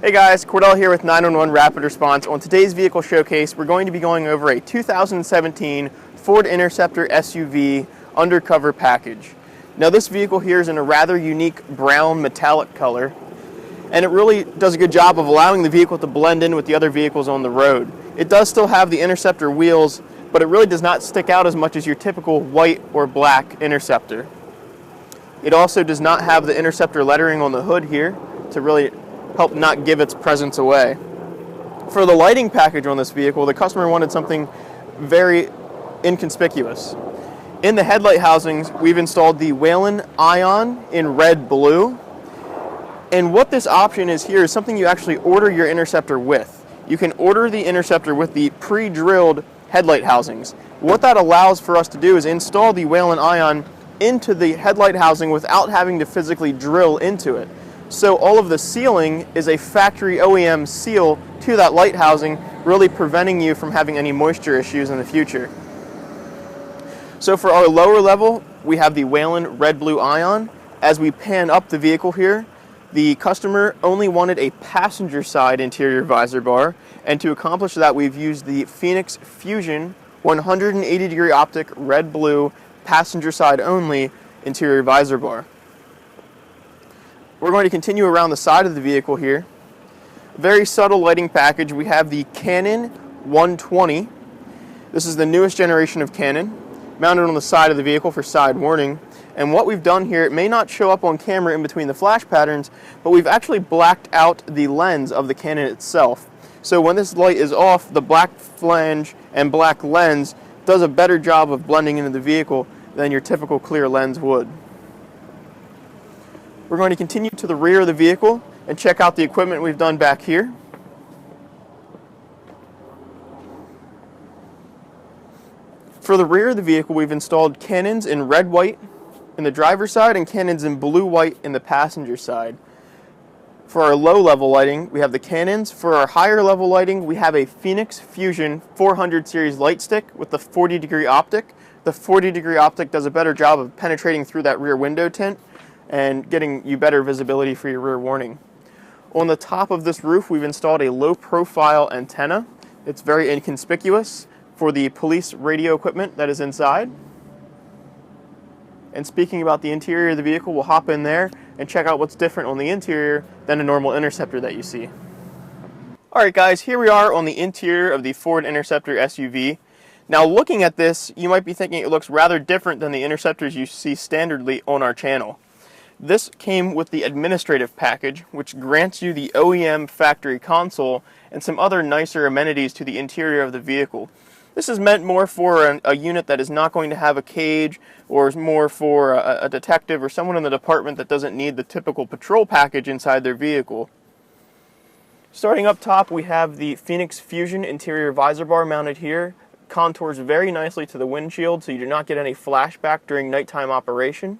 Hey guys, Cordell here with 911 Rapid Response. On today's vehicle showcase, we're going to be going over a 2017 Ford Interceptor SUV Undercover package. Now this vehicle here is in a rather unique brown metallic color, and it really does a good job of allowing the vehicle to blend in with the other vehicles on the road. It does still have the Interceptor wheels, but it really does not stick out as much as your typical white or black Interceptor. It also does not have the Interceptor lettering on the hood here to really help not give its presence away. For the lighting package on this vehicle, the customer wanted something very inconspicuous. In the headlight housings, we've installed the Whelen Ion in red blue. And what this option is here is something you actually order your Interceptor with. You can order the Interceptor with the pre-drilled headlight housings. What that allows for us to do is install the Whelen Ion into the headlight housing without having to physically drill into it. So all of the sealing is a factory OEM seal to that light housing, really preventing you from having any moisture issues in the future. So for our lower level, we have the Whelen Red Blue Ion. As we pan up the vehicle here, the customer only wanted a passenger side interior visor bar, and to accomplish that we've used the Phoenix Fusion 180 degree optic red blue passenger side only interior visor bar. We're going to continue around the side of the vehicle here. Very subtle lighting package. We have the Canon 120. This is the newest generation of Canon, mounted on the side of the vehicle for side warning. And what we've done here, it may not show up on camera in between the flash patterns, but we've actually blacked out the lens of the Canon itself. So when this light is off, the black flange and black lens does a better job of blending into the vehicle than your typical clear lens would. We're going to continue to the rear of the vehicle and check out the equipment we've done back here. For the rear of the vehicle, we've installed Canons in red-white in the driver's side and Canons in blue-white in the passenger side. For our low-level lighting, we have the Canons. For our higher-level lighting, we have a Phoenix Fusion 400 series light stick with the 40-degree optic. The 40-degree optic does a better job of penetrating through that rear window tint and getting you better visibility for your rear warning. On the top of this roof, we've installed a low-profile antenna. It's very inconspicuous for the police radio equipment that is inside. And speaking about the interior of the vehicle, we'll hop in there and check out what's different on the interior than a normal Interceptor that you see. Alright guys, here we are on the interior of the Ford Interceptor SUV. Now looking at this, you might be thinking it looks rather different than the Interceptors you see standardly on our channel. This came with the administrative package, which grants you the OEM factory console and some other nicer amenities to the interior of the vehicle. This is meant more for a unit that is not going to have a cage, or is more for a detective or someone in the department that doesn't need the typical patrol package inside their vehicle. Starting up top, we have the Phoenix Fusion interior visor bar mounted here. Contours very nicely to the windshield so you do not get any flashback during nighttime operation.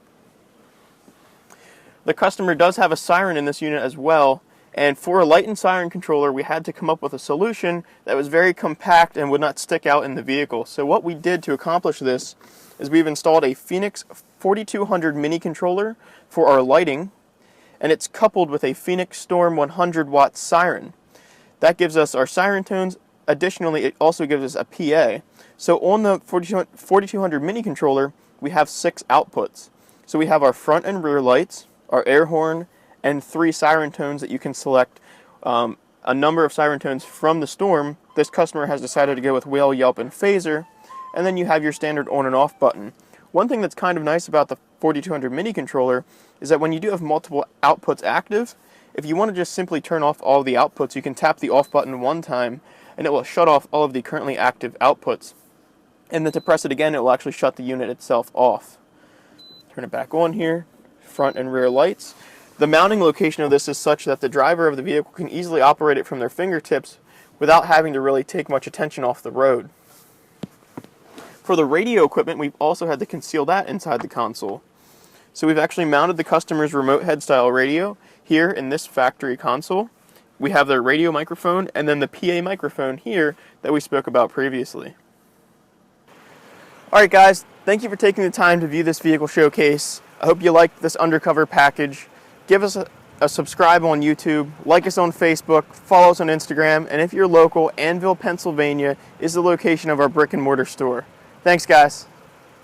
The customer does have a siren in this unit as well, and for a light and siren controller we had to come up with a solution that was very compact and would not stick out in the vehicle. So what we did to accomplish this is we've installed a Phoenix 4200 mini controller for our lighting, and it's coupled with a Phoenix Storm 100 watt siren. That gives us our siren tones. Additionally, it also gives us a PA. So on the 4200 mini controller, we have 6 outputs. So we have our front and rear lights, our air horn, and 3 siren tones that you can select a number of siren tones from the Storm. This customer has decided to go with Whale, Yelp, and Phaser, and then you have your standard on and off button. One thing that's kind of nice about the 4200 mini controller is that when you do have multiple outputs active, if you want to just simply turn off all of the outputs, you can tap the off button one time and it will shut off all of the currently active outputs. And then to press it again, it will actually shut the unit itself off. Turn it back on here, front and rear lights. The mounting location of this is such that the driver of the vehicle can easily operate it from their fingertips without having to really take much attention off the road. For the radio equipment, we've also had to conceal that inside the console. So we've actually mounted the customer's remote head style radio here in this factory console. We have their radio microphone and then the PA microphone here that we spoke about previously. Alright guys, thank you for taking the time to view this vehicle showcase. I hope you liked this undercover package. Give us subscribe on YouTube, like us on Facebook, follow us on Instagram, and if you're local, Annville, Pennsylvania is the location of our brick and mortar store. Thanks, guys.